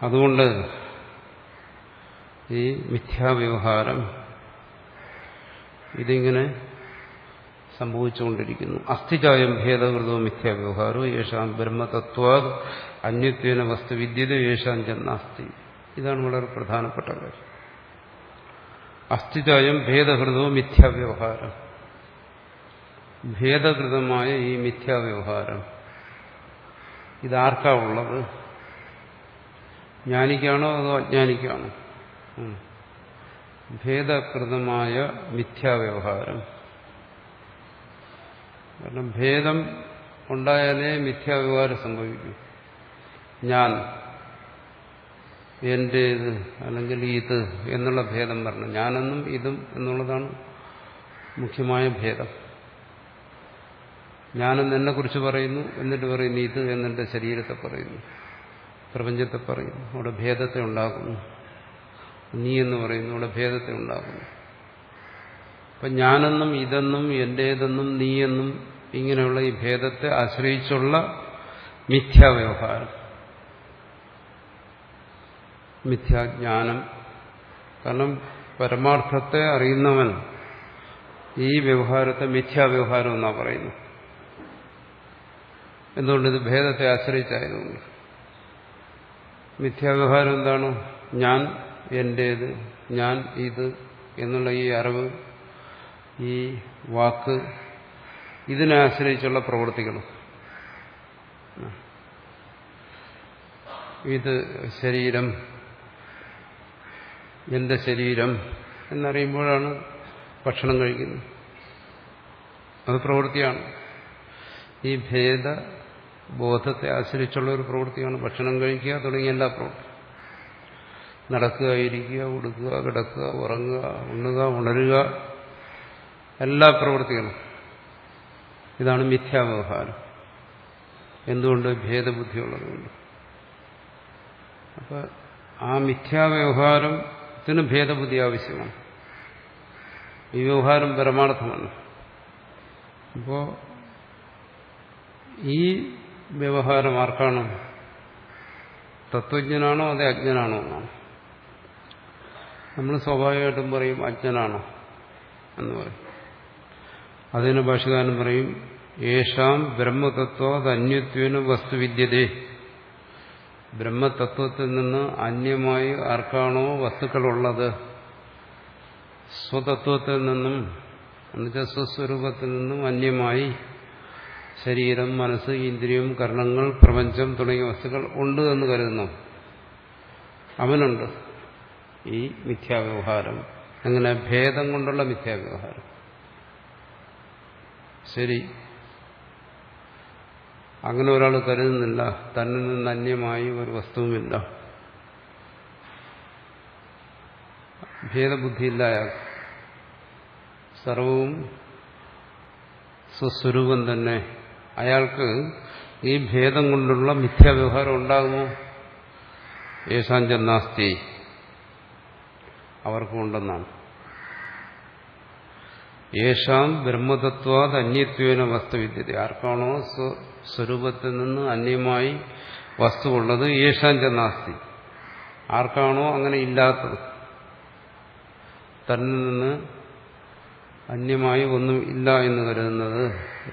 അതുകൊണ്ട് ഈ മിഥ്യാവ്യവഹാരം ഇതിങ്ങനെ സംഭവിച്ചുകൊണ്ടിരിക്കുന്നു. അസ്ഥിചായം ഭേദകൃതോ മിഥ്യാവ്യവഹാരോ യേശാം ബ്രഹ്മതത്വാദ് അന്യത്വേന വസ്തുവിദ്യത യേശാം ചെന്നാസ്തി. ഇതാണ് വളരെ പ്രധാനപ്പെട്ട കാര്യം. അസ്ഥിചായം ഭേദകൃതോ മിഥ്യാവ്യവഹാരം, ഭേദകൃതമായ ഈ മിഥ്യാവ്യവഹാരം ഇതാർക്കാ ഉള്ളത്? ജ്ഞാനിക്കാണോ അതോ അജ്ഞാനിക്കാണോ? ഭേദകൃതമായ മിഥ്യാവ്യവഹാരം. കാരണം ഭേദം ഉണ്ടായാലേ മിഥ്യാവ്യവഹാരം സംഭവിക്കും. ഞാൻ, എന്റേത്, അല്ലെങ്കിൽ ഇത് എന്നുള്ള ഭേദം പറഞ്ഞു. ഞാനെന്നും ഇതും എന്നുള്ളതാണ് മുഖ്യമായ ഭേദം. ഞാനെന്ന് എന്നെക്കുറിച്ച് പറയുന്നു, എന്നിട്ട് പറയുന്നു ഇത് എന്നെന്റെ ശരീരത്തെ പറയുന്നു, പ്രപഞ്ചത്തെ പറയുന്നു. അവിടെ ഭേദത്തെ ഉണ്ടാക്കുന്നു. നീ എന്ന് പറയുന്നു, അവിടെ ഭേദത്തെ ഉണ്ടാക്കുന്നു. അപ്പം ഞാനെന്നും ഇതെന്നും എന്റേതെന്നും നീയെന്നും ഇങ്ങനെയുള്ള ഈ ഭേദത്തെ ആശ്രയിച്ചുള്ള മിഥ്യാവ്യവഹാരം, മിഥ്യാജ്ഞാനം. കാരണം പരമാർത്ഥത്തെ അറിയുന്നവൻ ഈ വ്യവഹാരത്തെ മിഥ്യാവ്യവഹാരം എന്നാണ് പറയുന്നു. എന്തുകൊണ്ട്? ഇത് ഭേദത്തെ ആശ്രയിച്ചായതുകൊണ്ട്. മിഥ്യാവ്യവഹാരം എന്താണ്? ഞാൻ, എന്റേത്, ഞാൻ, ഇത് എന്നുള്ള ഈ അറിവ്, ഈ വാക്ക്, ഇതിനെ ആശ്രയിച്ചുള്ള പ്രവൃത്തികളും. ഇത് ശരീരം, എന്റെ ശരീരം എന്നറിയുമ്പോഴാണ് ഭക്ഷണം കഴിക്കുന്നത്. അത് പ്രവൃത്തിയാണ്. ഈ ഭേദബോധത്തെ ആശ്രയിച്ചുള്ള ഒരു പ്രവൃത്തിയാണ് ഭക്ഷണം കഴിക്കുക തുടങ്ങിയ എല്ലാ പ്രവൃത്തിയും. നടക്കുക, ഇരിക്കുക, ഉടുക്കുക, കിടക്കുക, ഉറങ്ങുക, ഉണ്ണുക, ഉണരുക, എല്ലാ പ്രവൃത്തികളും. ഇതാണ് മിഥ്യാവ്യവഹാരം. എന്തുകൊണ്ട്? ഭേദബുദ്ധിയുള്ളതുകൊണ്ട്. അപ്പം ആ മിഥ്യാവ്യവഹാരത്തിന് ഭേദബുദ്ധി ആവശ്യമാണ്. ഈ വ്യവഹാരം പരമാർത്ഥമാണ്. അപ്പോൾ ഈ വ്യവഹാരം ആർക്കാണോ? തത്വജ്ഞനാണോ അതേ അജ്ഞനാണോ എന്നാണ്. നമ്മൾ സ്വാഭാവികമായിട്ടും പറയും അജ്ഞനാണോ എന്ന് പറയും. അതിന് ഭാഷകാരൻ പറയും യേശാം ബ്രഹ്മതത്വാത് അന്യത്വേന വസ്തുവിദ്യതേ. ബ്രഹ്മതത്വത്തിൽ നിന്ന് അന്യമായി ആർക്കാണോ വസ്തുക്കളുള്ളത്, സ്വതത്വത്തിൽ നിന്നും എന്നുവെച്ചാൽ സ്വസ്വരൂപത്തിൽ നിന്നും അന്യമായി ശരീരം, മനസ്സ്, ഇന്ദ്രിയം, കർണങ്ങൾ, പ്രപഞ്ചം തുടങ്ങിയ വസ്തുക്കൾ ഉണ്ട് എന്ന് കരുതുന്നു, അവനുണ്ട് ഈ മിഥ്യാവ്യവഹാരം. അങ്ങനെ ഭേദം കൊണ്ടുള്ള മിഥ്യാവ്യവഹാരം. ശരി, അങ്ങനെ ഒരാൾ കരുതുന്നില്ല, തന്നിൽ നിന്ന് അന്യമായി ഒരു വസ്തുവുമില്ല, ഭേദബുദ്ധിയില്ല അയാൾ, സർവവും സ്വസ്വരൂപം തന്നെ. അയാൾക്ക് ഈ ഭേദം കൊണ്ടുള്ള മിഥ്യാവ്യവഹാരം ഉണ്ടാകുമോ? യേശാഞ്ചന്നാസ്തി, അവർക്കുണ്ടെന്നാണ്. യേശാം ബ്രഹ്മതത്വാത് അന്യത്വേന വസ്തുവിദ്യത. ആർക്കാണോ സ്വരൂപത്തിൽ നിന്ന് അന്യമായി വസ്തുവുള്ളത്, യേശാഞ്ചനാസ്തി, ആർക്കാണോ അങ്ങനെ ഇല്ലാത്തത്, തന്നിൽ നിന്ന് അന്യമായി ഒന്നും ഇല്ല എന്ന് കരുതുന്നത്,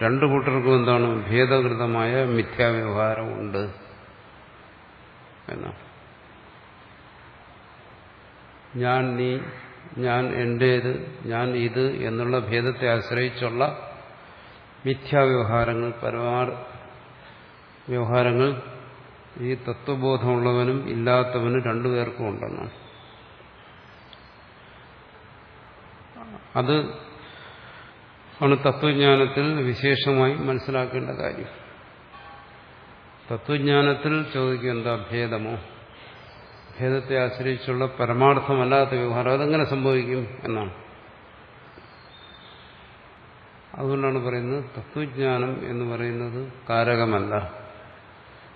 രണ്ടു കൂട്ടർക്കും എന്താണ്? ഭേദകൃതമായ മിഥ്യാവ്യവഹാരം ഉണ്ട് എന്നാണ്. ഞാൻ, നീ, ഞാൻ, എന്റേത്, ഞാൻ, ഇത് എന്നുള്ള ഭേദത്തെ ആശ്രയിച്ചുള്ള മിഥ്യാവ്യവഹാരങ്ങൾ, വ്യവഹാരങ്ങൾ ഈ തത്വബോധമുള്ളവനും ഇല്ലാത്തവനും രണ്ടുപേർക്കും ഉണ്ടെന്നാണ്. അത് ആണ് തത്വജ്ഞാനത്തിൽ വിശേഷമായി മനസ്സിലാക്കേണ്ട കാര്യം. തത്വജ്ഞാനത്തിൽ ചോദിക്കുക എന്താ? ഭേദമോ? ഭേദത്തെ ആശ്രയിച്ചുള്ള പരമാർത്ഥമല്ലാത്ത വ്യവഹാരം അതെങ്ങനെ സംഭവിക്കും എന്നാണ്. അതുകൊണ്ടാണ് പറയുന്നത് തത്വജ്ഞാനം എന്ന് പറയുന്നത് കാരകമല്ല,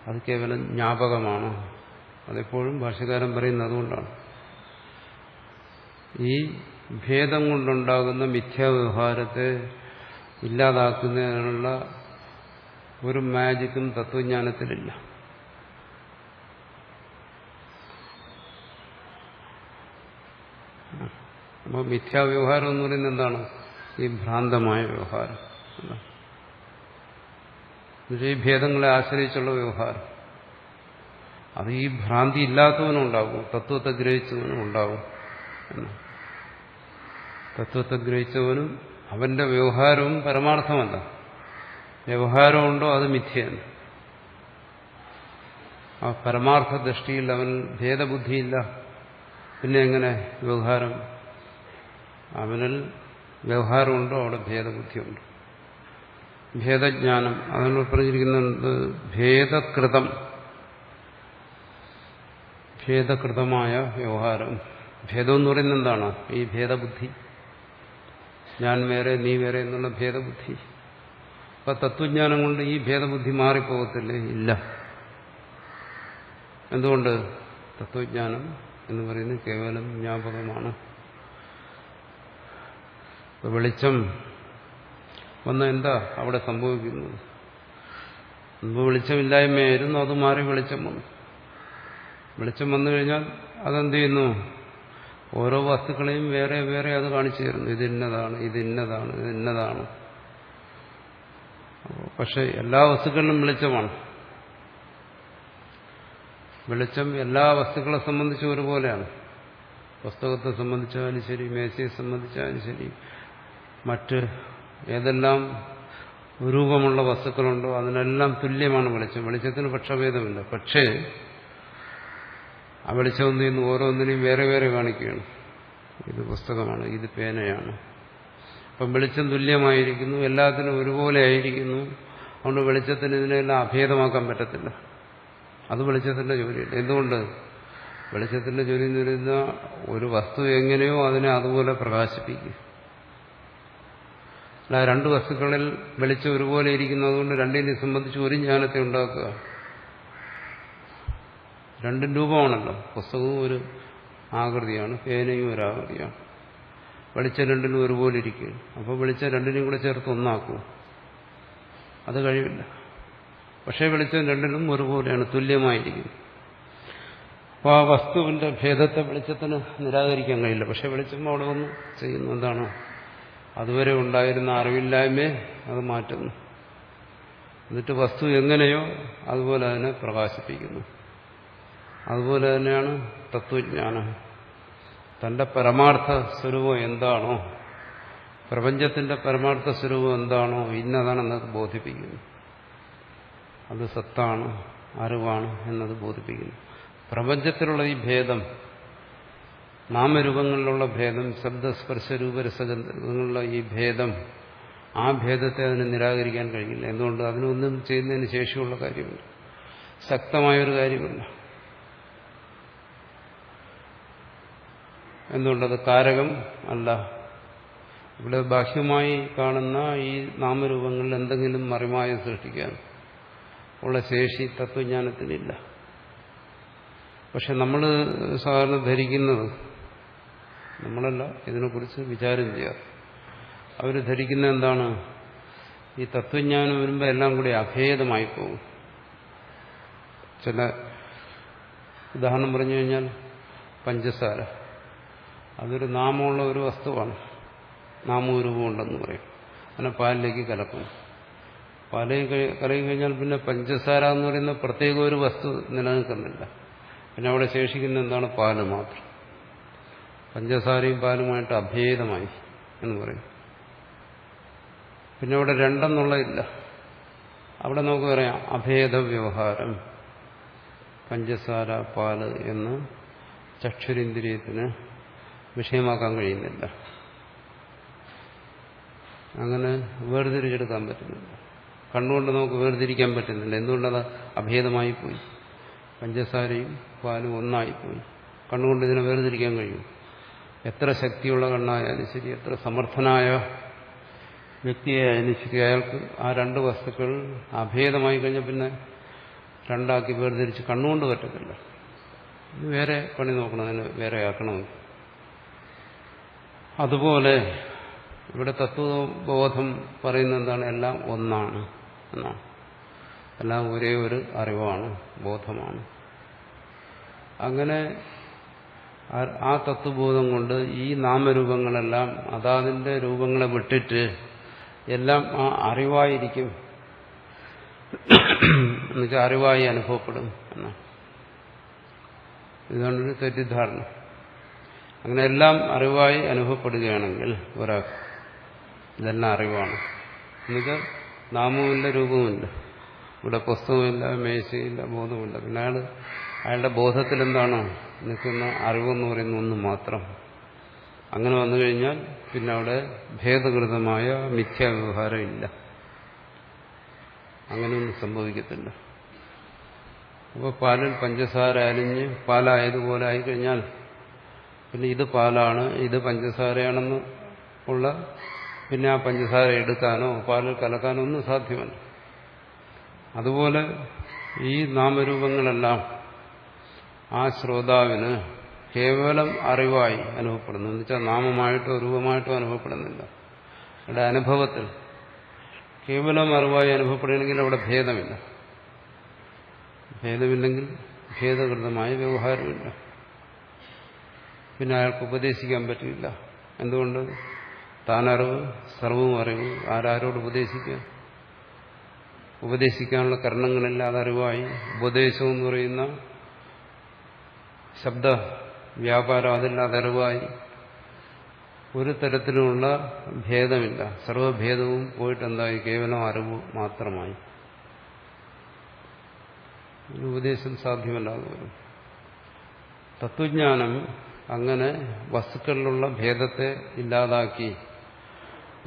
അത് കേവലം ജ്ഞാപകമാണ്. അതെപ്പോഴും ഭാഷ്യകാരൻ പറയുന്നത് അതുകൊണ്ടാണ്. ഈ ഭേദം കൊണ്ടുണ്ടാകുന്ന മിഥ്യാവ്യവഹാരത്തെ ഇല്ലാതാക്കുന്നതിനുള്ള ഒരു മാജിക്കും തത്വജ്ഞാനത്തിലില്ല. അപ്പോൾ മിഥ്യാവ്യവഹാരം എന്ന് പറയുന്നത് എന്താണ്? ഈ ഭ്രാന്തമായ വ്യവഹാരം. ഈ ഭേദങ്ങളെ ആശ്രയിച്ചുള്ള വ്യവഹാരം. അത് ഈ ഭ്രാന്തി ഇല്ലാത്തവനും ഉണ്ടാകും, തത്വത്തെ ഗ്രഹിച്ചവനും ഉണ്ടാകും. തത്വത്തെ ഗ്രഹിച്ചവനും അവന്റെ വ്യവഹാരവും പരമാർത്ഥമല്ല. വ്യവഹാരമുണ്ടോ അത് മിഥ്യയാണ്. ആ പരമാർത്ഥ ദൃഷ്ടിയിൽ അവൻ ഭേദബുദ്ധിയില്ല. പിന്നെ എങ്ങനെ വ്യവഹാരം? അവനിൽ വ്യവഹാരമുണ്ടോ അവിടെ ഭേദബുദ്ധിയുണ്ട്. ഭേദജ്ഞാനം അതാണ് പറഞ്ഞിരിക്കുന്നത്. ഭേദകൃതമായ വ്യവഹാരം. ഭേദം എന്ന് പറയുന്നത് എന്താണ്? ഈ ഭേദബുദ്ധി. ഞാൻ വേറെ നീ വേറെ എന്നുള്ള ഭേദബുദ്ധി. അപ്പൊ തത്വജ്ഞാനം കൊണ്ട് ഈ ഭേദബുദ്ധി മാറിപ്പോകത്തില്ലേ? ഇല്ല. എന്തുകൊണ്ട്? തത്വജ്ഞാനം എന്ന് പറയുന്നത് കേവലം ജ്ഞാപകമാണ്. വെളിച്ചം വന്ന എന്താ അവിടെ സംഭവിക്കുന്നത്? മുമ്പ് വെളിച്ചമില്ലായ്മയായിരുന്നു, അത് മാറി വെളിച്ചം വന്നു. വെളിച്ചം വന്നു കഴിഞ്ഞാൽ അതെന്ത് ചെയ്യുന്നു? ഓരോ വസ്തുക്കളെയും വേറെ വേറെ അത് കാണിച്ചു തരുന്നു. ഇത് ഇന്നതാണ്, ഇത് ഇന്നതാണ്, ഇത് ഇന്നതാണ്. പക്ഷെ എല്ലാ വസ്തുക്കളിലും വെളിച്ചമാണ്. വെളിച്ചം എല്ലാ വസ്തുക്കളെ സംബന്ധിച്ചും ഒരുപോലെയാണ്. പുസ്തകത്തെ സംബന്ധിച്ചാലും ശരി, മേശയെ സംബന്ധിച്ചാലും ശരി, മറ്റ് ഏതെല്ലാം രൂപമുള്ള വസ്തുക്കളുണ്ടോ അതിനെല്ലാം തുല്യമാണ് വെളിച്ചം. വെളിച്ചത്തിന് പക്ഷഭേദമില്ല. പക്ഷേ ആ വെളിച്ചം എന്ത് ചെയ്യുന്നു? ഓരോന്നിനെയും വേറെ വേറെ കാണിക്കുകയാണ്. ഇത് പുസ്തകമാണ്, ഇത് പേനയാണ്. അപ്പം വെളിച്ചം തുല്യമായിരിക്കുന്നു, എല്ലാത്തിനും ഒരുപോലെ ആയിരിക്കുന്നു. അതുകൊണ്ട് വെളിച്ചത്തിന് ഇതിനെല്ലാം അഭേദമാക്കാൻ പറ്റത്തില്ല. അത് വെളിച്ചത്തിന്റെ ജോലിയല്ല. എന്തുകൊണ്ട്? വെളിച്ചത്തിന്റെ ജോലി എന്ന് പറയുന്ന ഒരു വസ്തു എങ്ങനെയോ അതിനെ അതുപോലെ പ്രകാശിപ്പിക്കുക. അല്ല, രണ്ട് വസ്തുക്കളിൽ വെളിച്ചം ഒരുപോലെ ഇരിക്കുന്നതുകൊണ്ട് രണ്ടിനെ സംബന്ധിച്ച് ഒരു ജ്ഞാനത്തെ ഉണ്ടാക്കുക. രണ്ടും രൂപമാണല്ലോ. പുസ്തകവും ഒരു ആകൃതിയാണ്, പേനയും ഒരു ആകൃതിയാണ്. വെളിച്ചം രണ്ടിനും ഒരുപോലെ ഇരിക്കുക. അപ്പോൾ വെളിച്ചം രണ്ടിനെയും കൂടെ ചേർത്ത് ഒന്നാക്കും. അത് കഴിവില്ല. പക്ഷേ വെളിച്ചം രണ്ടിനും ഒരുപോലെയാണ്, തുല്യമായിരിക്കും. അപ്പോൾ ആ വസ്തുവിന്റെ ഭേദത്തെ വെളിച്ചത്തിന് നിരാകരിക്കാൻ കഴിയില്ല. പക്ഷെ വെളിച്ചം അവിടെ വന്ന് ചെയ്യുന്നു എന്താണ്? അതുവരെ ഉണ്ടായിരുന്ന അറിവില്ലായ്മയെ അത് മാറ്റുന്നു. എന്നിട്ട് വസ്തു എങ്ങനെയോ അതുപോലെ അതിനെ പ്രകാശിപ്പിക്കുന്നു. അതുപോലെ തന്നെയാണ് തത്വജ്ഞാനം. തന്റെ പരമാർത്ഥ സ്വരൂപം എന്താണോ, പ്രപഞ്ചത്തിന്റെ പരമാർത്ഥ സ്വരൂപം എന്താണോ, ഇന്നതാണെന്നത് ബോധിപ്പിക്കുന്നു. അത് സത്താണ്, അറിവാണ് എന്നത് ബോധിപ്പിക്കുന്നു. പ്രപഞ്ചത്തിലുള്ള ഈ ഭേദം, നാമരൂപങ്ങളിലുള്ള ഭേദം, ശബ്ദസ്പർശരൂപരസഗന്ധങ്ങളിലുള്ള ഈ ഭേദം, ആ ഭേദത്തെ അതിന് നിരാകരിക്കാൻ കഴിയില്ല. എന്തുകൊണ്ട്? അതിനൊന്നും ചെയ്യുന്നതിന് ശേഷിയുള്ള കാര്യമില്ല, ശക്തമായൊരു കാര്യമില്ല. എന്തുകൊണ്ടത് കാരകം അല്ല. ഇവിടെ ബാഹ്യമായി കാണുന്ന ഈ നാമരൂപങ്ങളിൽ എന്തെങ്കിലും മറിമായ സൃഷ്ടിക്കാൻ ഉള്ള ശേഷി തത്വജ്ഞാനത്തിനില്ല. പക്ഷെ നമ്മൾ സാധാരണ ധരിക്കുന്നത്, നമ്മളല്ല ഇതിനെക്കുറിച്ച് വിചാരം ചെയ്യാറ്, അവർ ധരിക്കുന്ന എന്താണ്? ഈ തത്വജ്ഞാനം വരുമ്പോൾ എല്ലാം കൂടി അഭേദമായി പോകും. ചില ഉദാഹരണം പറഞ്ഞു കഴിഞ്ഞാൽ പഞ്ചസാര, അതൊരു നാമമുള്ള ഒരു വസ്തുവാണ്. നാമവും രൂപമുണ്ടെന്ന് പറയും. അങ്ങനെ പാലിലേക്ക് കലക്കും. പാലിലേക്ക് കലക്കി കഴിഞ്ഞാൽ പിന്നെ പഞ്ചസാര എന്ന് പറയുന്ന പ്രത്യേക ഒരു വസ്തു നിലനിൽക്കുന്നില്ല. പിന്നെ അവിടെ ശേഷിക്കുന്ന എന്താണ്? പാല് മാത്രം. പഞ്ചസാരയും പാലുമായിട്ട് അഭേദമായി എന്ന് പറയും. പിന്നെ അവിടെ രണ്ടെന്നുള്ളതില്ല. അവിടെ നമുക്ക് പറയാം അഭേദ വ്യവഹാരം. പഞ്ചസാര, പാല് എന്ന് ചക്ഷുരേന്ദ്രിയത്തിന് വിഷയമാക്കാൻ കഴിയുന്നില്ല. അങ്ങനെ വേർതിരിച്ചെടുക്കാൻ പറ്റുന്നില്ല. കണ്ണുകൊണ്ട് നമുക്ക് വേർതിരിക്കാൻ പറ്റുന്നില്ല. എന്തുകൊണ്ടത് അഭേദമായി പോയി. പഞ്ചസാരയും പാലും ഒന്നായിപ്പോയി. കണ്ണുകൊണ്ട് ഇതിനെ വേർതിരിക്കാൻ കഴിയും. എത്ര ശക്തിയുള്ള കണ്ണായാലും ശരി, എത്ര സമർത്ഥനായ വ്യക്തിയായാലും ശരി, അയാൾക്ക് ആ രണ്ട് വസ്തുക്കൾ അഭേദമായി കഴിഞ്ഞാൽ പിന്നെ രണ്ടാക്കി വേർതിരിച്ച് കണ്ണുകൊണ്ട് പറ്റത്തില്ല. ഇത് വേറെ പണി നോക്കണം, അതിന് വേറെ ആക്കണമെങ്കിൽ. അതുപോലെ ഇവിടെ തത്വബോധം പറയുന്നത് എന്താണ്? എല്ലാം ഒന്നാണ് എന്നാണ്. എല്ലാം ഒരേ ഒരു അറിവാണ്, ബോധമാണ്. അങ്ങനെ ആ തത്വബോധം കൊണ്ട് ഈ നാമരൂപങ്ങളെല്ലാം അതാതിന്റെ രൂപങ്ങളെ വിട്ടിട്ട് എല്ലാം ആ അറിവായിരിക്കും, എന്നുവെച്ചാൽ അറിവായി അനുഭവപ്പെടും എന്നാണ്. ഇതുകൊണ്ടൊരു തെറ്റിദ്ധാരണ. അങ്ങനെ എല്ലാം അറിവായി അനുഭവപ്പെടുകയാണെങ്കിൽ ഒരാൾക്ക് ഇതെല്ലാം അറിവാണ്, എന്നുവെച്ചാൽ നാമവുമില്ല രൂപവുമില്ല, ഇവിടെ പുസ്തകമില്ല, മേശയില്ല, ബോധമില്ല. പിന്നെ അയാളുടെ ബോധത്തിൽ എന്താണോ നിൽക്കുന്ന അറിവെന്ന് പറയുന്ന ഒന്ന് മാത്രം. അങ്ങനെ വന്നു കഴിഞ്ഞാൽ പിന്നെ അവിടെ ഭേദകൃതമായ മിഥ്യാവ്യവഹാരം ഇല്ല, അങ്ങനെയൊന്നും സംഭവിക്കത്തില്ല. അപ്പോൾ പാലിൽ പഞ്ചസാര അലിഞ്ഞ് പാലായതുപോലെ ആയിക്കഴിഞ്ഞാൽ പിന്നെ ഇത് പാലാണ്, ഇത് പഞ്ചസാരയാണെന്ന് ഉള്ള പിന്നെ ആ പഞ്ചസാര എടുക്കാനോ പാലിൽ കലക്കാനോ ഒന്നും സാധ്യമല്ല. അതുപോലെ ഈ നാമരൂപങ്ങളെല്ലാം ആ ശ്രോതാവിന് കേവലം അറിവായി അനുഭവപ്പെടുന്നു, എന്ന് വെച്ചാൽ നാമമായിട്ടോ രൂപമായിട്ടോ അനുഭവപ്പെടുന്നില്ല. അവിടെ അനുഭവത്തിൽ കേവലം അറിവായി അനുഭവപ്പെടുകയാണെങ്കിൽ അവിടെ ഭേദമില്ല. ഭേദമില്ലെങ്കിൽ ഭേദകൃതമായ വ്യവഹാരമില്ല. പിന്നെ അയാൾക്ക് ഉപദേശിക്കാൻ പറ്റില്ല. എന്തുകൊണ്ട്? താനറിവ്, സർവവും അറിവ്. ആരാരോട് ഉപദേശിക്കാൻ? ഉപദേശിക്കാനുള്ള കരണങ്ങളില്ലാതെ അറിവായി. ഉപദേശം എന്ന് പറയുന്ന ശബ്ദ വ്യാപാരം അതില്ലാതെ അറിവായി. ഒരു തരത്തിലുമുള്ള ഭേദമില്ല. സർവഭേദവും പോയിട്ടെന്തായി? കേവലം അറിവ് മാത്രമായി. ഉപദേശം സാധ്യമല്ലാതെ വരും. തത്വജ്ഞാനം അങ്ങനെ വസ്തുക്കളിലുള്ള ഭേദത്തെ ഇല്ലാതാക്കി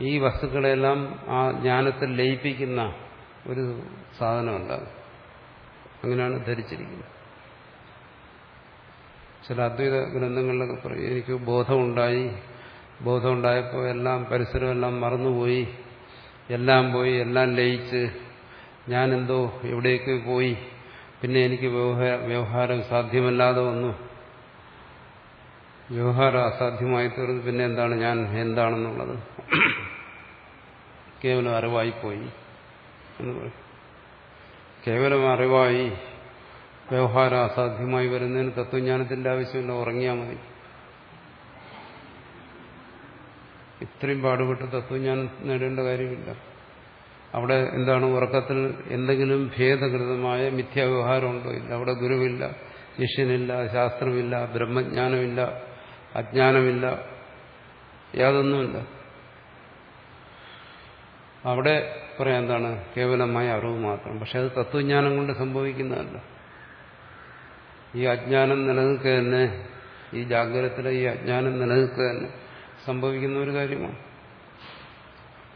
ഈ വസ്തുക്കളെല്ലാം ആ ജ്ഞാനത്തിൽ ലയിപ്പിക്കുന്ന ഒരു സാധനമുണ്ടാകും. അങ്ങനെയാണ് ധരിച്ചിരിക്കുന്നത്. ചില അദ്വൈത ഗ്രന്ഥങ്ങളിലൊക്കെ പറയും, എനിക്ക് ബോധമുണ്ടായി, ബോധമുണ്ടായപ്പോൾ എല്ലാം പരിസരമെല്ലാം മറന്നുപോയി, എല്ലാം പോയി, എല്ലാം ലയിച്ച് ഞാനെന്തോ എവിടേക്ക് പോയി, പിന്നെ എനിക്ക് വ്യവഹാരം സാധ്യമല്ലാതെ വന്നു, വ്യവഹാരം അസാധ്യമായി തീർന്നു, പിന്നെ എന്താണ് ഞാൻ എന്താണെന്നുള്ളത് കേവലം അറിവായിപ്പോയി എന്ന് പറയും. കേവലം അറിവായി വ്യവഹാരം അസാധ്യമായി വരുന്നതിന് തത്വജ്ഞാനത്തിന്റെ ആവശ്യമില്ല, ഉറങ്ങിയാൽ മതി. ഇത്രയും പാടുപെട്ട് തത്വജ്ഞാനം നേടേണ്ട കാര്യമില്ല. അവിടെ എന്താണ്? ഉറക്കത്തിൽ എന്തെങ്കിലും ഭേദകൃതമായ മിഥ്യാവ്യവഹാരമുണ്ടോ? ഇല്ല. അവിടെ ഗുരുവില്ല, ശിഷ്യനില്ല, ശാസ്ത്രമില്ല, ബ്രഹ്മജ്ഞാനമില്ല, അജ്ഞാനമില്ല, യാതൊന്നുമില്ല. അവിടെ പറയാം എന്താണ്? കേവലമായ അറിവ് മാത്രം. പക്ഷെ അത് തത്വജ്ഞാനം കൊണ്ട് സംഭവിക്കുന്നതല്ല. ഈ അജ്ഞാനം നിലനിൽക്കുക തന്നെ, ഈ ജാഗ്രതത്തിലെ ഈ അജ്ഞാനം നിലനിൽക്കുക തന്നെ സംഭവിക്കുന്ന ഒരു കാര്യമാണ്.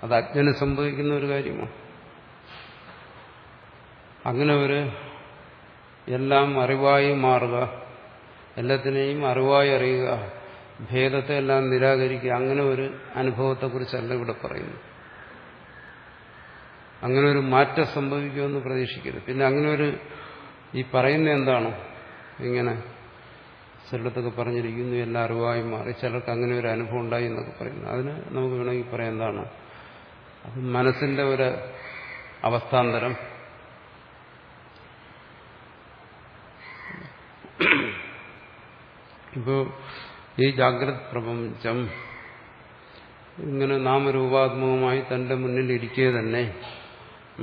അത് അജ്ഞന് സംഭവിക്കുന്ന ഒരു കാര്യമാണ്. അങ്ങനെ ഒരു എല്ലാം അറിവായി മാറുക, എല്ലാത്തിനെയും അറിവായി അറിയുക, ഭേദത്തെ എല്ലാം നിരാകരിക്കുക, അങ്ങനെ ഒരു അനുഭവത്തെക്കുറിച്ചല്ല ഇവിടെ പറയുന്നു. അങ്ങനെ ഒരു മാറ്റം സംഭവിക്കുമെന്ന് പ്രതീക്ഷിക്കരുത്. പിന്നെ അങ്ങനെ ഒരു ഈ പറയുന്ന എന്താണ്? ഇങ്ങനെ ചിലടത്തൊക്കെ പറഞ്ഞിരിക്കുന്നു എല്ലാം അറിവായി മാറി, ചിലർക്ക് അങ്ങനെ ഒരു അനുഭവം ഉണ്ടായി എന്നൊക്കെ പറയുന്നു. അതിന് നമുക്ക് വേണമെങ്കിൽ പറയാം എന്താണ്? അത് മനസ്സിന്റെ ഒരു അവസ്ഥാന്തരം. ഇപ്പോൾ ഈ ജാഗ്രത് പ്രപഞ്ചം ഇങ്ങനെ നാമരൂപാത്മകമായി തന്റെ മുന്നിൽ ഇരിക്കുക തന്നെ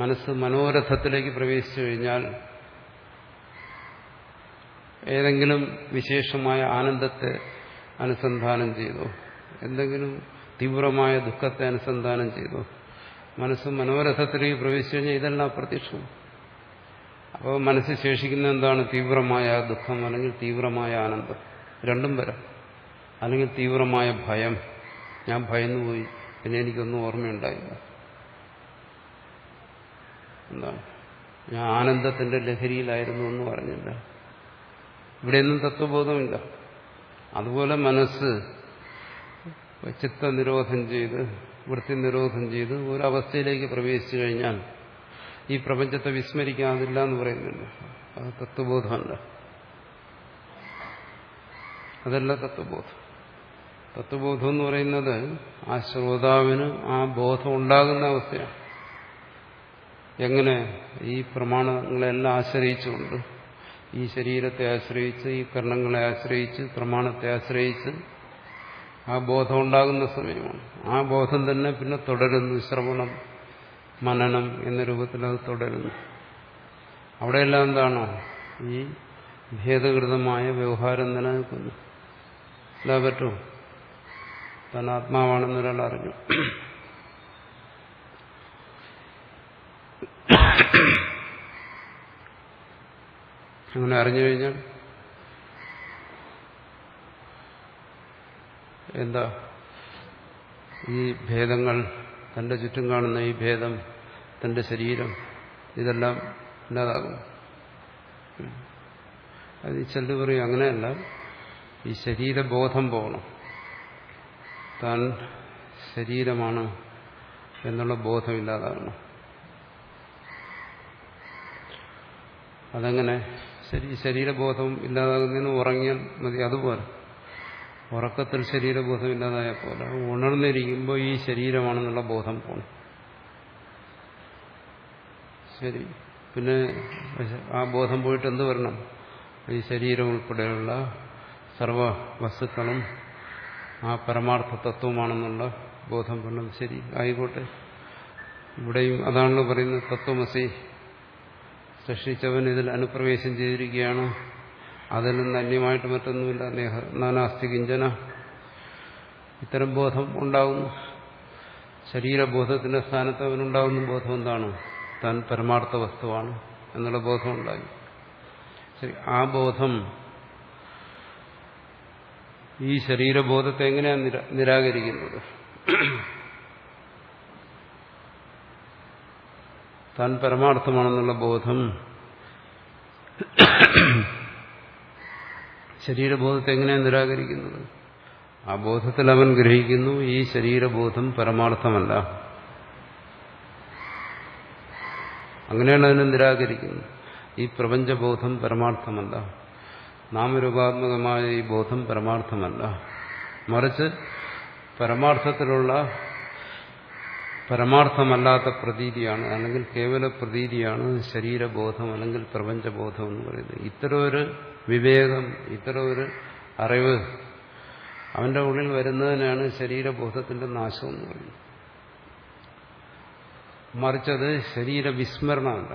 മനസ്സ് മനോരഥത്തിലേക്ക് പ്രവേശിച്ചു കഴിഞ്ഞാൽ ഏതെങ്കിലും വിശേഷമായ ആനന്ദത്തെ അനുസന്ധാനം ചെയ്തോ, എന്തെങ്കിലും തീവ്രമായ ദുഃഖത്തെ അനുസന്ധാനം ചെയ്തോ, മനസ്സ് മനോരഥത്തിലേക്ക് പ്രവേശിച്ചു കഴിഞ്ഞാൽ ഇതെല്ലാം അപ്രത്യക്ഷവും. അപ്പോൾ മനസ്സിൽ ശേഷിക്കുന്ന എന്താണ്? തീവ്രമായ ദുഃഖം, അല്ലെങ്കിൽ തീവ്രമായ ആനന്ദം, രണ്ടും വരാം. അല്ലെങ്കിൽ തീവ്രമായ ഭയം, ഞാൻ ഭയന്നുപോയി, പിന്നെ എനിക്കൊന്നും ഓർമ്മയുണ്ടായില്ല. എന്താണ്? ഞാൻ ആനന്ദത്തിന്റെ ലഹരിയിലായിരുന്നു എന്ന് പറഞ്ഞില്ല. ഇവിടെയൊന്നും തത്വബോധമില്ല. അതുപോലെ മനസ്സ് ചിത്തനിരോധം ചെയ്ത്, വൃത്തി നിരോധം ചെയ്ത് ഒരവസ്ഥയിലേക്ക് പ്രവേശിച്ചു കഴിഞ്ഞാൽ ഈ പ്രപഞ്ചത്തെ വിസ്മരിക്കാതില്ല എന്ന് പറയുന്നുണ്ട്. അത് തത്വബോധമല്ല, അതല്ല തത്വബോധം. തത്വബോധം എന്ന് പറയുന്നത് ആ ശ്രോതാവിന് ആ ബോധം ഉണ്ടാകുന്ന അവസ്ഥയാണ്. എങ്ങനെ? ഈ പ്രമാണങ്ങളെല്ലാം ആശ്രയിച്ചുകൊണ്ട് ഈ ശരീരത്തെ ആശ്രയിച്ച്, ഈ കർണങ്ങളെ ആശ്രയിച്ച്, പ്രമാണത്തെ ആശ്രയിച്ച് ആ ബോധം ഉണ്ടാകുന്ന സമയമാണ്. ആ ബോധം തന്നെ പിന്നെ തുടരുന്നു. ശ്രവണം, മനനം എന്ന രൂപത്തിൽ അത് തുടരുന്നു. അവിടെയെല്ലാം എന്താണോ ഈ ഭേദകൃതമായ വ്യവഹാരം നിലനിൽക്കുന്നു. എന്താ പറ്റും? താൻ ആത്മാവാണെന്ന് ഒരാൾ അറിഞ്ഞു. അങ്ങനെ അറിഞ്ഞു കഴിഞ്ഞാൽ എന്താ? ഈ ഭേദങ്ങൾ, തന്റെ ചുറ്റും കാണുന്ന ഈ ഭേദം, തന്റെ ശരീരം, ഇതെല്ലാം ഇല്ലാതാകും. അത് ഈ ചെല്ലു പറയും അങ്ങനെയല്ല, ഈ ശരീരബോധം പോകണം. താൻ ശരീരമാണ് എന്നുള്ള ബോധമില്ലാതാകണം. അതെങ്ങനെ? ശരീരബോധം ഇല്ലാതാകുന്നതിന് ഉറങ്ങിയാൽ മതി. അതുപോലെ ഉറക്കത്തിൽ ശരീരബോധം ഇല്ലാതായ പോലെ ഉണർന്നിരിക്കുമ്പോൾ ഈ ശരീരമാണെന്നുള്ള ബോധം പോകണം. ശരി, പിന്നെ ആ ബോധം പോയിട്ട് എന്ത് വരണം? ഈ ശരീരം ഉൾപ്പെടെയുള്ള സർവ വസ്തുക്കളും ആ പരമാർത്ഥ തത്വമാണെന്നുള്ള ബോധം വരണം. ശരി, ആയിക്കോട്ടെ. ഇവിടെയും അതാണല്ലോ പറയുന്നത്, തത്വമസി, സൃഷ്ടിച്ചവൻ ഇതിൽ അനുപ്രവേശം ചെയ്തിരിക്കുകയാണ്, അതിൽ നിന്ന് അന്യമായിട്ട് മറ്റൊന്നുമില്ല, നാനാസ്തി കിഞ്ചന. ഇത്തരം ബോധം ഉണ്ടാകുന്നു. ശരീരബോധത്തിന്റെ സ്ഥാനത്ത് അവനുണ്ടാകുന്ന ബോധം എന്താണ്? താൻ പരമാർത്ഥ വസ്തുവാണ് എന്നുള്ള ബോധം ഉണ്ടായി. ശരി, ആ ബോധം ഈ ശരീരബോധത്തെ എങ്ങനെയാണ് നിരാകരിക്കുന്നത്? താൻ പരമാർത്ഥമാണെന്നുള്ള ബോധം ശരീരബോധത്തെ എങ്ങനെയാണ് നിരാകരിക്കുന്നത്? ആ ബോധത്തിൽ അവൻ ഗ്രഹിക്കുന്നു ഈ ശരീരബോധം പരമാർത്ഥമല്ല. അങ്ങനെയാണ് അതിനെ നിരാകരിക്കുന്നത്. ഈ പ്രപഞ്ചബോധം പരമാർത്ഥമല്ല, നാമരൂപാത്മകമായ ഈ ബോധം പരമാർത്ഥമല്ല, മറിച്ച് പരമാർത്ഥത്തിലുള്ള പരമാർത്ഥമല്ലാത്ത പ്രതീതിയാണ്, അല്ലെങ്കിൽ കേവല പ്രതീതിയാണ് ശരീരബോധം അല്ലെങ്കിൽ പ്രപഞ്ചബോധം എന്ന് പറയുന്നത്. ഇത്തരം ഒരു വിവേകം, ഇത്തരം ഒരു അറിവ് അവന്റെ ഉള്ളിൽ വരുന്നതിനാണ് ശരീരബോധത്തിന്റെ നാശം എന്ന് പറയുന്നത്. മറിച്ചത് ശരീരവിസ്മരണമല്ല.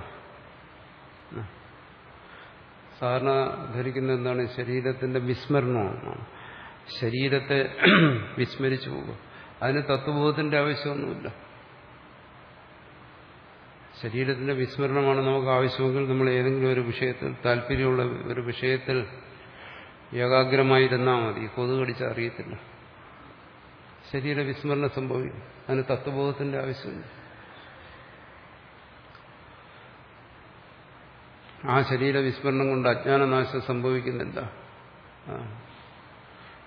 സാധാരണ ധരിക്കുന്ന എന്താണ്? ശരീരത്തിന്റെ വിസ്മരണമാണ്. ശരീരത്തെ വിസ്മരിച്ചു പോകും. അതിന് തത്വബോധത്തിന്റെ ആവശ്യമൊന്നുമില്ല. ശരീരത്തിന്റെ വിസ്മരണമാണ് നമുക്ക് ആവശ്യമെങ്കിൽ നമ്മൾ ഏതെങ്കിലും ഒരു വിഷയത്തിൽ, താല്പര്യമുള്ള ഒരു വിഷയത്തിൽ ഏകാഗ്രമായിരുന്നാൽ മതി. കൊതുക് കടിച്ചാൽ അറിയത്തില്ല. ശരീരവിസ്മരണം സംഭവിക്കും. അതിന് തത്വബോധത്തിന്റെ ആവശ്യമില്ല. ആ ശരീരവിസ്മരണം കൊണ്ട് അജ്ഞാനനാശം സംഭവിക്കുന്നില്ല.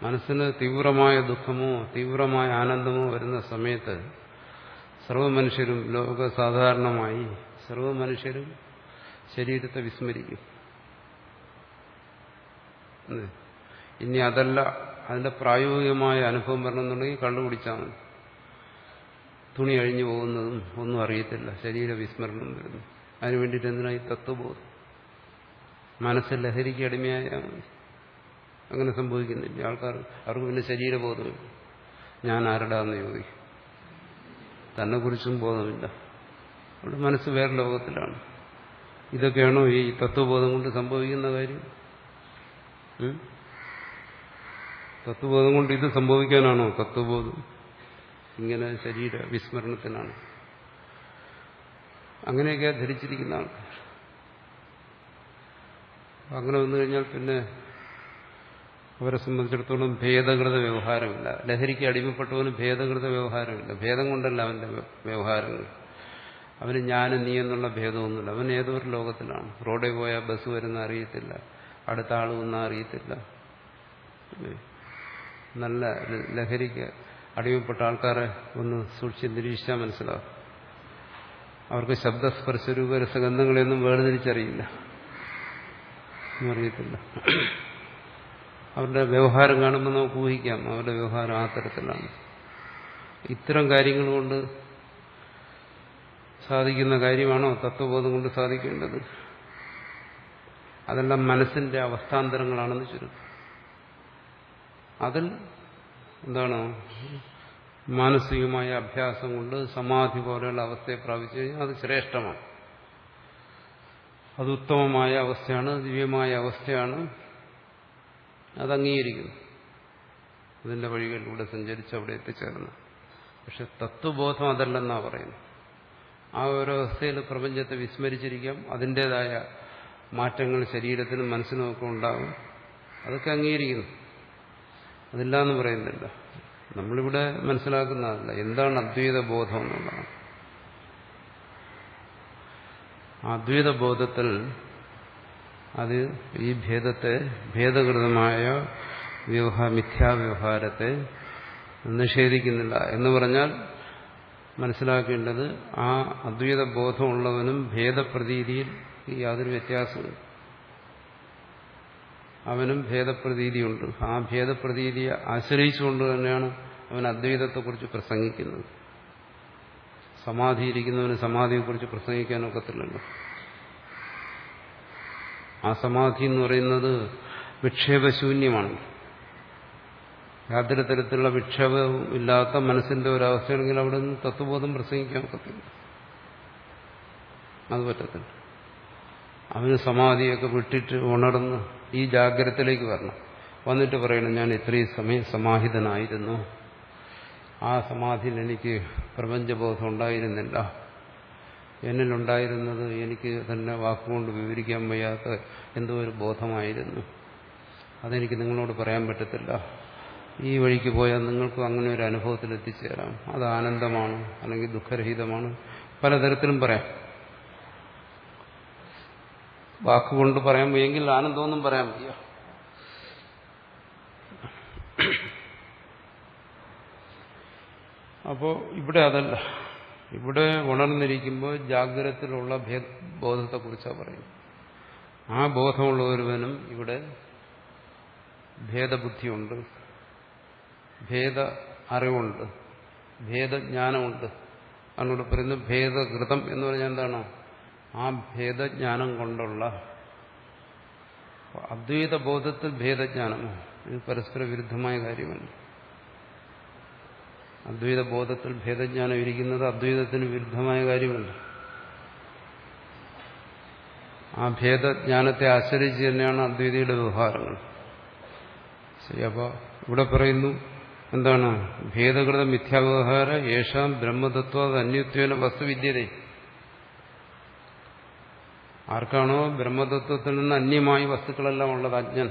മനസ്സിന് തീവ്രമായ ദുഃഖമോ തീവ്രമായ ആനന്ദമോ വരുന്ന സമയത്ത് സർവ്വമനുഷ്യരും, ലോകസാധാരണമായി സർവ്വമനുഷ്യരും ശരീരത്തെ വിസ്മരിക്കും. ഇനി അതല്ല, അതിന്റെ പ്രായോഗികമായ അനുഭവം വരണമെന്നുണ്ടെങ്കിൽ കണ്ടുപിടിച്ചാൽ മതി. തുണി അഴിഞ്ഞു പോകുന്നതും ഒന്നും അറിയത്തില്ല, ശരീരവിസ്മരണം വരുന്നു. അതിനു വേണ്ടിയിട്ട് എന്തിനാ ഈ തത്വബോധം? മനസ്സിൽ ലഹരിക്ക് അടിമയായാൽ മതി. അങ്ങനെ സംഭവിക്കുന്നില്ല ആൾക്കാർ. അവർക്ക് പിന്നെ ശരീരബോധമില്ല. ഞാൻ ആരുടാന്ന് ചോദിക്കും. തന്നെക്കുറിച്ചും ബോധമില്ല. അവിടെ മനസ്സ് വേറെ ലോകത്തിലാണ്. ഇതൊക്കെയാണോ ഈ തത്വബോധം കൊണ്ട് സംഭവിക്കുന്ന കാര്യം? തത്വബോധം കൊണ്ട് ഇത് സംഭവിക്കാനാണോ തത്വബോധം? ഇങ്ങനെ ശരീര വിസ്മരണത്തിനാണ്. അങ്ങനെയൊക്കെ ധരിച്ചിരിക്കുന്ന ആൾക്കാർ. അങ്ങനെ വന്നു കഴിഞ്ഞാൽ പിന്നെ അവരെ സംബന്ധിച്ചിടത്തോളം ഭേദകൃത വ്യവഹാരമില്ല. ലഹരിക്ക് അടിമപ്പെട്ടവന് ഭേദകൃത വ്യവഹാരമില്ല. ഭേദം കൊണ്ടല്ല അവന്റെ വ്യവഹാരങ്ങൾ. അവന് ഞാനും നീ എന്നുള്ള ഭേദമൊന്നുമില്ല. അവൻ ഏതോ ഒരു ലോകത്തിലാണ്. റോഡിൽ പോയാൽ ബസ് വരുന്ന അറിയത്തില്ല, അടുത്ത ആൾ വന്നാൽ അറിയത്തില്ല. നല്ല ലഹരിക്ക് അടിമപ്പെട്ട ആൾക്കാരെ ഒന്ന് സൂക്ഷിച്ച് നിരീക്ഷിച്ചാൽ മനസ്സിലാവും. അവർക്ക് ശബ്ദസ്പർശരൂപ രസഗന്ധങ്ങളെയൊന്നും വേർതിരിച്ചറിയില്ല, അറിയത്തില്ല. അവരുടെ വ്യവഹാരം കാണുമ്പോൾ നമുക്ക് ഊഹിക്കാം അവരുടെ വ്യവഹാരം ആ തരത്തിലാണ്. ഇത്തരം കാര്യങ്ങൾ കൊണ്ട് സാധിക്കുന്ന കാര്യമാണോ തത്വബോധം കൊണ്ട് സാധിക്കേണ്ടത്? അതെല്ലാം മനസ്സിന്റെ അവസ്ഥാന്തരങ്ങളാണെന്ന് ചുരുക്കം. അതിൽ എന്താണ് മാനസികമായ അഭ്യാസം കൊണ്ട് സമാധി പോലെയുള്ള അവസ്ഥയെ പ്രാപിച്ചു കഴിഞ്ഞാൽ അത് ശ്രേഷ്ഠമാണ്, അത് ഉത്തമമായ അവസ്ഥയാണ്, ദിവ്യമായ അവസ്ഥയാണ്, അത് അംഗീകരിക്കുന്നു. അതിന്റെ വഴികളിലൂടെ സഞ്ചരിച്ച് അവിടെ എത്തിച്ചേർന്നു. പക്ഷെ തത്വബോധം അതല്ലെന്നാണ് പറയുന്നത്. ആ ഒരു അവസ്ഥയിൽ പ്രപഞ്ചത്തെ വിസ്മരിച്ചിരിക്കാം, അതിൻ്റെതായ മാറ്റങ്ങൾ ശരീരത്തിനും മനസ്സിനും ഒക്കെ ഉണ്ടാകും, അതൊക്കെ അംഗീകരിക്കുന്നു, അതില്ല എന്ന് പറയുന്നില്ല. നമ്മളിവിടെ മനസ്സിലാക്കുന്നതല്ല എന്താണ് അദ്വൈത ബോധം എന്നുള്ളതാണ്. അദ്വൈത ബോധത്തിൽ അത് ഈ ഭേദത്തെ, ഭേദകൃതമായ മിഥ്യാവ്യവഹാരത്തെ നിഷേധിക്കുന്നില്ല എന്ന് പറഞ്ഞാൽ മനസ്സിലാക്കേണ്ടത് ആ അദ്വൈത ബോധമുള്ളവനും ഭേദപ്രതീതിയിൽ യാതൊരു വ്യത്യാസമില്ല. അവനും ഭേദപ്രതീതിയുണ്ട്. ആ ഭേദപ്രതീതിയെ ആശ്രയിച്ചുകൊണ്ട് തന്നെയാണ് അവൻ അദ്വൈതത്തെക്കുറിച്ച് പ്രസംഗിക്കുന്നത്. സമാധിയിരിക്കുന്നവന് സമാധിയെക്കുറിച്ച് പ്രസംഗിക്കാനൊക്കത്തില്ലല്ലോ. ആ സമാധി എന്ന് പറയുന്നത് വിക്ഷേപശൂന്യമാണ്. യാതൊരു തരത്തിലുള്ള വിക്ഷേപവും ഇല്ലാത്ത മനസ്സിന്റെ ഒരവസ്ഥയാണെങ്കിൽ അവിടെ നിന്ന് തത്വബോധം പ്രസംഗിക്കാൻ ഒക്കത്തില്ല, അത് പറ്റത്തില്ല. അവന് സമാധിയൊക്കെ വിട്ടിട്ട് ഉണർന്ന് ഈ ജാഗ്രതത്തിലേക്ക് വരണം. വന്നിട്ട് പറയണം ഞാൻ ഇത്രയും സമയം സമാഹിതനായിരുന്നു, ആ സമാധിയിൽ എനിക്ക് പ്രപഞ്ചബോധം ഉണ്ടായിരുന്നില്ല, എന്നിലുണ്ടായിരുന്നത് എനിക്ക് തന്നെ വാക്കുകൊണ്ട് വിവരിക്കാൻ വയ്യാത്ത എന്തോ ഒരു ബോധമായിരുന്നു, അതെനിക്ക് നിങ്ങളോട് പറയാൻ പറ്റത്തില്ല. ഈ വഴിക്ക് പോയാൽ നിങ്ങൾക്കും അങ്ങനെ ഒരു അനുഭവത്തിൽ എത്തിച്ചേരാം. അത് ആനന്ദമാണ്, അല്ലെങ്കിൽ ദുഃഖരഹിതമാണ്, പലതരത്തിലും പറയാം. വാക്കുകൊണ്ട് പറയാൻ വയ്യെങ്കിൽ ആനന്ദമൊന്നും പറയാൻ വയ്യ. അപ്പോൾ ഇവിടെ അതല്ല. ഇവിടെ ഉണർന്നിരിക്കുമ്പോൾ ജാഗ്രതത്തിലുള്ള ബോധത്തെക്കുറിച്ചാണ് പറയുന്നത്. ആ ബോധമുള്ള ഒരുവനും ഇവിടെ ഭേദബുദ്ധിയുണ്ട്, ഭേദ അറിവുണ്ട്, ഭേദജ്ഞാനമുണ്ട്. അതിനോട് പറയുന്നത് ഭേദകൃതം എന്ന് പറഞ്ഞാൽ എന്താണ്? ആ ഭേദജ്ഞാനം കൊണ്ടുള്ള അദ്വൈത ബോധത്തിൽ ഭേദജ്ഞാനമോ, ഇത് പരസ്പര വിരുദ്ധമായ കാര്യമല്ല. അദ്വൈത ബോധത്തിൽ ഭേദജ്ഞാനം ഇരിക്കുന്നത് അദ്വൈതത്തിന് വിരുദ്ധമായ കാര്യമല്ല. ആ ഭേദജ്ഞാനത്തെ ആശ്രയിച്ച് തന്നെയാണ് അദ്വൈതയുടെ വ്യവഹാരങ്ങൾ. ശരി, അപ്പോൾ ഇവിടെ പറയുന്നു എന്താണ്? ഭേദകൃത മിഥ്യാവ്യവഹാര യേശാം ബ്രഹ്മതത്വ അന്യത്വേന വസ്തുവിദ്യതേ. ആർക്കാണോ ബ്രഹ്മതത്വത്തിൽ നിന്ന് അന്യമായി വസ്തുക്കളെല്ലാം ഉള്ളത് അജ്ഞൻ,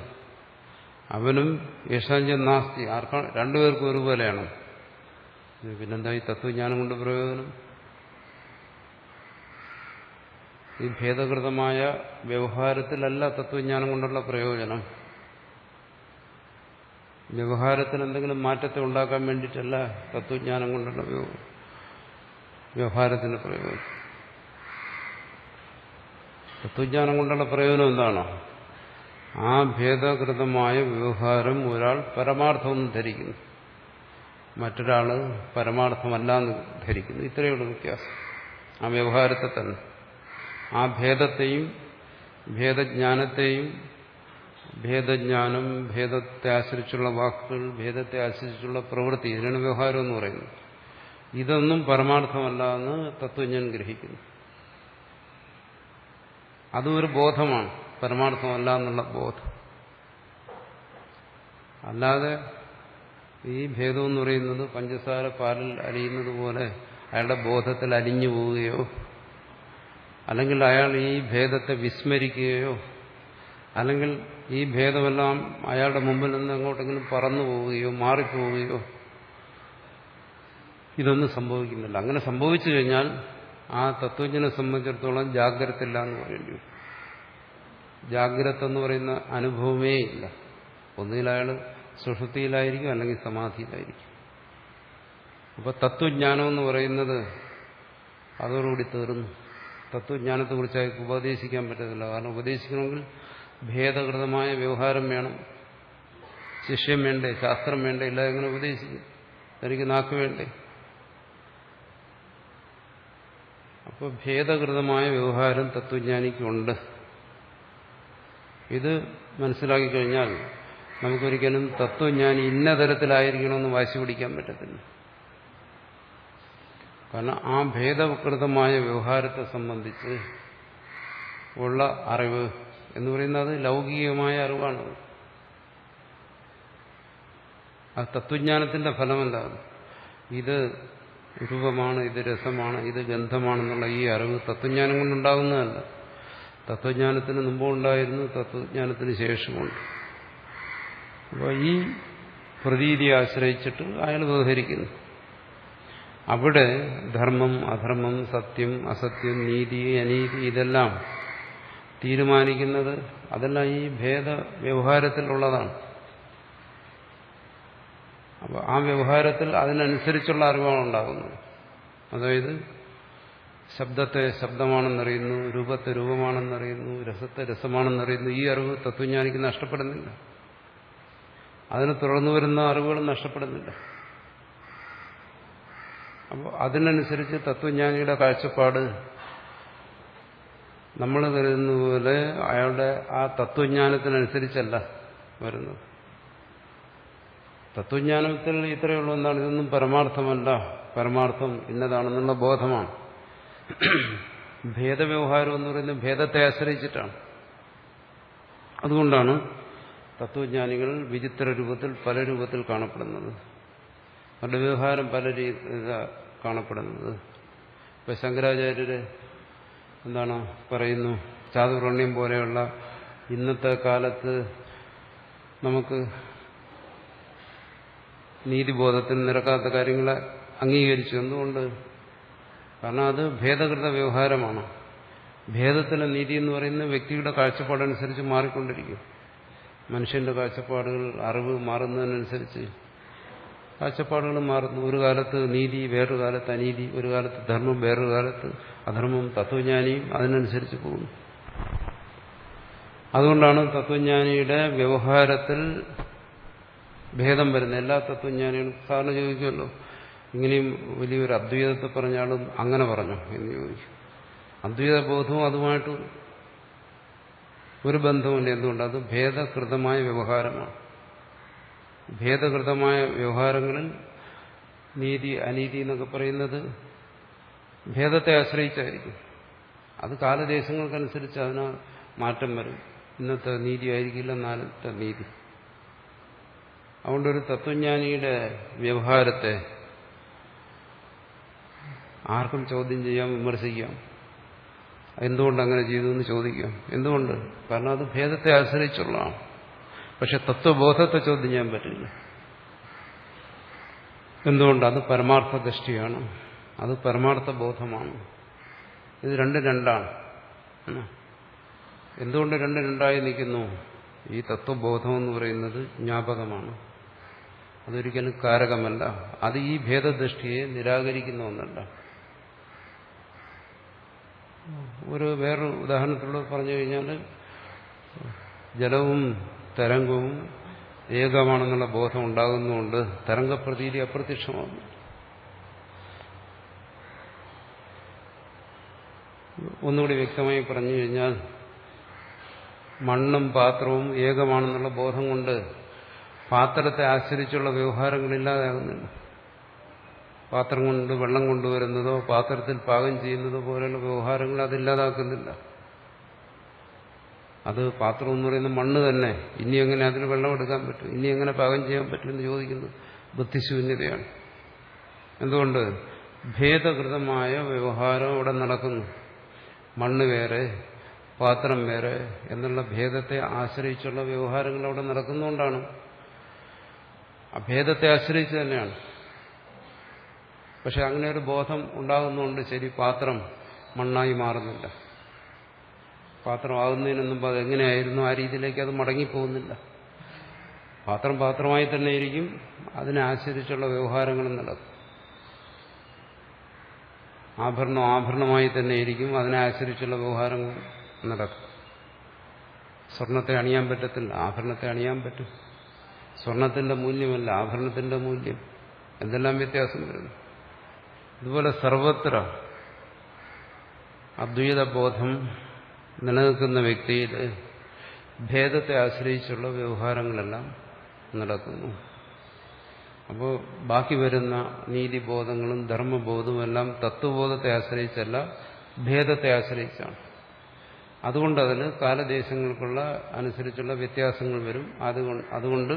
അവനും യേശാഞ്ചൻ നാസ്തി. ആർക്കാണ്? രണ്ടുപേർക്കും ഒരുപോലെയാണ്. പിന്നെന്താ ഈ തത്വജ്ഞാനം കൊണ്ട് പ്രയോജനം? ഈ ഭേദകൃതമായ വ്യവഹാരത്തിലല്ല തത്വജ്ഞാനം കൊണ്ടുള്ള പ്രയോജനം. വ്യവഹാരത്തിൽ എന്തെങ്കിലും മാറ്റത്തെ ഉണ്ടാക്കാൻ വേണ്ടിയിട്ടല്ല തത്വജ്ഞാനം കൊണ്ടുള്ള വ്യവഹാരത്തിന്റെ പ്രയോജനം. തത്വജ്ഞാനം കൊണ്ടുള്ള പ്രയോജനം എന്താണോ? ആ ഭേദകൃതമായ വ്യവഹാരം ഒരാൾ പരമാർത്ഥമെന്ന് ധരിക്കുന്നു, മറ്റൊരാൾ പരമാർത്ഥമല്ല എന്ന് ധരിക്കുന്നു. ഇത്രയുള്ള വ്യത്യാസം ആ വ്യവഹാരത്തെ തന്നെ. ആ ഭേദത്തെയും ഭേദജ്ഞാനത്തെയും, ഭേദജ്ഞാനം, ഭേദത്തെ ആശ്രയിച്ചുള്ള വാക്കുകൾ, ഭേദത്തെ ആശ്രയിച്ചുള്ള പ്രവൃത്തി, ഇതിനാണ് വ്യവഹാരം എന്ന് പറയുന്നത്. ഇതൊന്നും പരമാർത്ഥമല്ല എന്ന് തത്വജ്ഞൻ ഗ്രഹിക്കുന്നു. അതും ഒരു ബോധമാണ്, പരമാർത്ഥമല്ല എന്നുള്ള ബോധം. അല്ലാതെ ഈ ഭേദം എന്ന് പറയുന്നത് പഞ്ചസാര പാലിൽ അലിയുന്നത് പോലെ അയാളുടെ ബോധത്തിൽ അലിഞ്ഞു പോവുകയോ, അല്ലെങ്കിൽ അയാൾ ഈ ഭേദത്തെ വിസ്മരിക്കുകയോ, അല്ലെങ്കിൽ ഈ ഭേദമെല്ലാം അയാളുടെ മുമ്പിൽ നിന്ന് എങ്ങോട്ടെങ്കിലും പറന്നു പോവുകയോ മാറിപ്പോവുകയോ, ഇതൊന്നും സംഭവിക്കുന്നില്ല. അങ്ങനെ സംഭവിച്ചു കഴിഞ്ഞാൽ ആ തത്വജ്ഞനെ സംബന്ധിച്ചിടത്തോളം ജാഗ്രത ഇല്ല എന്ന് പറയേണ്ടി വരും. ജാഗ്രത എന്ന് പറയുന്ന അനുഭവമേ ഇല്ല. ഒന്നുകിൽ അയാൾ സുഷുപ്തിയിലായിരിക്കും, അല്ലെങ്കിൽ സമാധിയിലായിരിക്കും. അപ്പോൾ തത്വജ്ഞാനം എന്ന് പറയുന്നത് അതോടുകൂടി തീർന്നു. തത്വജ്ഞാനത്തെക്കുറിച്ച് അയാൾക്ക് ഉപദേശിക്കാൻ പറ്റത്തില്ല. കാരണം ഉപദേശിക്കണമെങ്കിൽ ഭേദകൃതമായ വ്യവഹാരം വേണം, ശിഷ്യം വേണ്ടേ, ശാസ്ത്രം വേണ്ടേ, ഇല്ല എങ്ങനെ ഉപദേശിക്കും? തനിക്ക് നാക്ക് വേണ്ടേ? അപ്പോൾ ഭേദകൃതമായ വ്യവഹാരം തത്വജ്ഞാനിക്കുണ്ട്. ഇത് മനസ്സിലാക്കി കഴിഞ്ഞാൽ നമുക്കൊരിക്കലും തത്വജ്ഞാനി ഇന്ന തരത്തിലായിരിക്കണമെന്ന് വാശി പിടിക്കാൻ പറ്റത്തില്ല. കാരണം ആ ഭേദകൃതമായ വ്യവഹാരത്തെ സംബന്ധിച്ച് ഉള്ള അറിവ് എന്ന് പറയുന്നത് ലൗകികമായ അറിവാണ്. ആ തത്വജ്ഞാനത്തിന്റെ ഫലമല്ല. ഇത് രൂപമാണ്, ഇത് രസമാണ്, ഇത് ഗന്ധമാണെന്നുള്ള ഈ അറിവ് തത്വജ്ഞാനം കൊണ്ടുണ്ടാകുന്നതല്ല. തത്വജ്ഞാനത്തിന് മുമ്പും ഉണ്ടായിരുന്നു, തത്വജ്ഞാനത്തിന് ശേഷമുണ്ട്. അപ്പോൾ ഈ പ്രതീതിയെ ആശ്രയിച്ചിട്ട് അയാൾ വ്യവഹരിക്കുന്നു. അവിടെ ധർമ്മം, അധർമ്മം, സത്യം, അസത്യം, നീതി, അനീതി ഇതെല്ലാം തീരുമാനിക്കുന്നത് അതെല്ലാം ഈ ഭേദ വ്യവഹാരത്തിലുള്ളതാണ്. അപ്പോൾ ആ വ്യവഹാരത്തിൽ അതിനനുസരിച്ചുള്ള അറിവാണ് ഉണ്ടാകുന്നത്. അതായത് ശബ്ദത്തെ ശബ്ദമാണെന്നറിയുന്നു, രൂപത്തെ രൂപമാണെന്നറിയുന്നു, രസത്തെ രസമാണെന്നറിയുന്നു. ഈ അറിവ് തത്വജ്ഞാനിക്ക് നഷ്ടപ്പെടുന്നില്ല. അതിനെ തുടർന്നു വരുന്ന അറിവുകളും നഷ്ടപ്പെടുന്നില്ല. അപ്പോൾ അതിനനുസരിച്ച് തത്വജ്ഞാനിയുടെ കാഴ്ചപ്പാട് നമ്മൾ കരുതുന്ന പോലെ അയാളുടെ ആ തത്വജ്ഞാനത്തിനനുസരിച്ചല്ല വരുന്നത്. തത്വജ്ഞാനത്തിൽ ഇത്രയേ ഉള്ളൂ. എന്താണ്? ഇതൊന്നും പരമാർത്ഥമല്ല, പരമാർത്ഥം ഇന്നതാണെന്നുള്ള ബോധമാണ്. ഭേദവ്യവഹാരം എന്ന് പറയുന്നത് ഭേദത്തെ ആശ്രയിച്ചിട്ടാണ്. അതുകൊണ്ടാണ് തത്വജ്ഞാനികൾ വിചിത്ര രൂപത്തിൽ പല രൂപത്തിൽ കാണപ്പെടുന്നത്. അവരുടെ വ്യവഹാരം പല കാണപ്പെടുന്നത്. ഇപ്പൊ ശങ്കരാചാര്യര് എന്താണ് പറയുന്നു, ചാതുർവർണ്ണ്യം പോലെയുള്ള ഇന്നത്തെ കാലത്ത് നമുക്ക് നീതിബോധത്തിന് നിരക്കാത്ത കാര്യങ്ങളെ അംഗീകരിച്ചു. എന്തുകൊണ്ട്? കാരണം അത് ഭേദകൃത വ്യവഹാരമാണ്. ഭേദത്തിലെ നീതി എന്ന് പറയുന്നത് വ്യക്തിയുടെ കാഴ്ചപ്പാടനുസരിച്ച് മാറിക്കൊണ്ടിരിക്കും. മനുഷ്യന്റെ കാഴ്ചപ്പാടുകൾ, അറിവ് മാറുന്നതിനനുസരിച്ച് കാഴ്ചപ്പാടുകൾ മാറുന്നു. ഒരു കാലത്ത് നീതി, വേറൊരു കാലത്ത് അനീതി, ഒരു കാലത്ത് ധർമ്മം, വേറൊരു കാലത്ത് അധർമ്മം. തത്വജ്ഞാനിയും അതിനനുസരിച്ച് പോകുന്നു. അതുകൊണ്ടാണ് തത്വജ്ഞാനിയുടെ വ്യവഹാരത്തിൽ ഭേദം വരുന്നത്. എല്ലാ തത്വജ്ഞാനികളും സാറിന് ചോദിക്കുമല്ലോ, ഇങ്ങനെയും വലിയൊരു അദ്വൈതത്തെ പറഞ്ഞാലും അങ്ങനെ പറഞ്ഞു എന്ന് ചോദിക്കും. അദ്വൈത ബോധവും അതുമായിട്ട് ഒരു ബന്ധമുണ്ട്. എന്തുകൊണ്ട്? അത് ഭേദകൃതമായ വ്യവഹാരമാണ്. ഭേദകൃതമായ വ്യവഹാരങ്ങളിൽ നീതി, അനീതി എന്നൊക്കെ പറയുന്നത് ഭേദത്തെ ആശ്രയിച്ചായിരിക്കും. അത് കാലദേശങ്ങൾക്കനുസരിച്ച് അതിന് മാറ്റം വരും. ഇന്നത്തെ നീതി ആയിരിക്കില്ല നാളത്തെ നീതി. അതുകൊണ്ടൊരു തത്വജ്ഞാനിയുടെ വ്യവഹാരത്തെ ആർക്കും ചോദ്യം ചെയ്യാം, വിമർശിക്കാം. എന്തുകൊണ്ട് അങ്ങനെ ചെയ്തു എന്ന് ചോദിക്കാം. എന്തുകൊണ്ട്? കാരണം അത് ഭേദത്തെ ആശ്രയിച്ചുള്ളതാണ്. പക്ഷെ തത്വബോധത്തെ ചോദ്യം ചെയ്യാൻ പറ്റില്ല. എന്തുകൊണ്ട്? അത് പരമാർത്ഥ ദൃഷ്ടിയാണ്, അത് പരമാർത്ഥ ബോധമാണ്. ഇത് രണ്ടും രണ്ടാണ്. എന്തുകൊണ്ട് രണ്ടും രണ്ടായി നിൽക്കുന്നു? ഈ തത്വബോധം എന്ന് പറയുന്നത് ജ്ഞാപകമാണ്, അതൊരിക്കലും കാരകമല്ല. അത് ഈ ഭേദദൃഷ്ടിയെ നിരാകരിക്കുന്ന ഒന്നല്ല. വേറൊരു ഉദാഹരണത്തിലൂടെ പറഞ്ഞു കഴിഞ്ഞാൽ, ജലവും തരംഗവും ഏകമാണെന്നുള്ള ബോധം ഉണ്ടാകുന്നതുകൊണ്ട് തരംഗപ്രതീതി അപ്രത്യക്ഷമാകുന്നു. ഒന്നുകൂടി വ്യക്തമായി പറഞ്ഞു കഴിഞ്ഞാൽ, മണ്ണും പാത്രവും ഏകമാണെന്നുള്ള ബോധം കൊണ്ട് പാത്രത്തെ ആശ്രയിച്ചുള്ള വ്യവഹാരങ്ങളില്ലാതാകുന്നില്ല. പാത്രം കൊണ്ട് വെള്ളം കൊണ്ടുവരുന്നതോ പാത്രത്തിൽ പാകം ചെയ്യുന്നതോ പോലെയുള്ള വ്യവഹാരങ്ങൾ അതില്ലാതാക്കുന്നില്ല. അത് പാത്രം എന്ന് പറയുന്ന മണ്ണ് തന്നെ. ഇനി എങ്ങനെ അതിന് വെള്ളം എടുക്കാൻ പറ്റും, ഇനി എങ്ങനെ പാകം ചെയ്യാൻ പറ്റും എന്ന് ചോദിക്കുന്നത് ബുദ്ധിശൂന്യതയാണ്. എന്തുകൊണ്ട്? ഭേദകൃതമായ വ്യവഹാരം അവിടെ നടക്കുന്നു. മണ്ണ് വേറെ, പാത്രം വേറെ എന്നുള്ള ഭേദത്തെ ആശ്രയിച്ചുള്ള വ്യവഹാരങ്ങൾ അവിടെ നടക്കുന്നതുകൊണ്ടാണ്. ആ ഭേദത്തെ ആശ്രയിച്ച് തന്നെയാണ്. പക്ഷെ അങ്ങനെ ഒരു ബോധം ഉണ്ടാകുന്നുണ്ട്. ശരി, പാത്രം മണ്ണായി മാറുന്നില്ല. പാത്രം ആകുന്നതിന് മുമ്പ് അതെങ്ങനെയായിരുന്നു ആ രീതിയിലേക്ക് അത് മടങ്ങിപ്പോകുന്നില്ല. പാത്രം പാത്രമായി തന്നെ ഇരിക്കും, അതിനെ ആശ്രയിച്ചുള്ള വ്യവഹാരങ്ങളും നടക്കും. ആഭരണം ആഭരണമായി തന്നെ ഇരിക്കും, അതിനെ ആശ്രയിച്ചുള്ള വ്യവഹാരങ്ങൾ നടക്കും. സ്വർണത്തെ അണിയാൻ പറ്റത്തില്ല, ആഭരണത്തെ അണിയാൻ പറ്റും. സ്വർണത്തിന്റെ മൂല്യമല്ല ആഭരണത്തിന്റെ മൂല്യം. എന്തെല്ലാം വ്യത്യാസം വരുന്നു. ഇതുപോലെ സർവത്ര അദ്വൈത ബോധം നിലനിൽക്കുന്ന വ്യക്തിയിൽ ഭേദത്തെ ആശ്രയിച്ചുള്ള വ്യവഹാരങ്ങളെല്ലാം നടക്കുന്നു. അപ്പോൾ ബാക്കി വരുന്ന നീതിബോധങ്ങളും ധർമ്മബോധവും എല്ലാം തത്വബോധത്തെ ആശ്രയിച്ചല്ല, ഭേദത്തെ ആശ്രയിച്ചാണ്. അതുകൊണ്ട് അതിന് കാലദേശങ്ങൾക്കുള്ള അനുസരിച്ചുള്ള വ്യത്യാസങ്ങൾ വരും. അതുകൊണ്ട്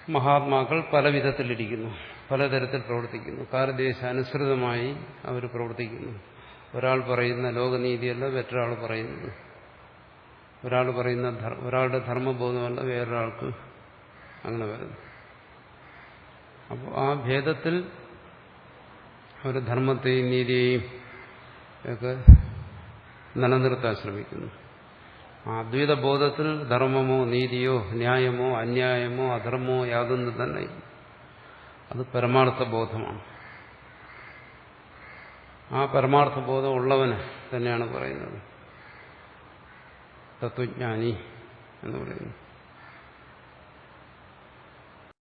മഹാത്മാക്കൾ പല വിധത്തിലിരിക്കുന്നു, പലതരത്തിൽ പ്രവർത്തിക്കുന്നു, കാലദേശാനുസൃതമായി അവർ പ്രവർത്തിക്കുന്നു. ഒരാൾ പറയുന്ന ലോകനീതിയല്ല മറ്റൊരാൾ പറയുന്നത്, ഒരാൾ പറയുന്ന ഒരാളുടെ ധർമ്മബോധമല്ല വേറൊരാൾക്ക് അങ്ങനെ വരുന്നു. അപ്പോൾ ആ ഭേദത്തിൽ അവർ ധർമ്മത്തെയും നീതിയെയും ഒക്കെ നിലനിർത്താൻ ശ്രമിക്കുന്നു. ആ അദ്വൈത ബോധത്തിൽ ധർമ്മമോ നീതിയോ ന്യായമോ അന്യായമോ അധർമ്മമോ യാതൊന്നും തന്നെ അത് പരമാർത്ഥ ബോധമാണ്. ആ പരമാർത്ഥ ബോധം ഉള്ളവന് തന്നെയാണ് പറയുന്നത് തത്വജ്ഞാനി എന്ന് പറയുന്നത്.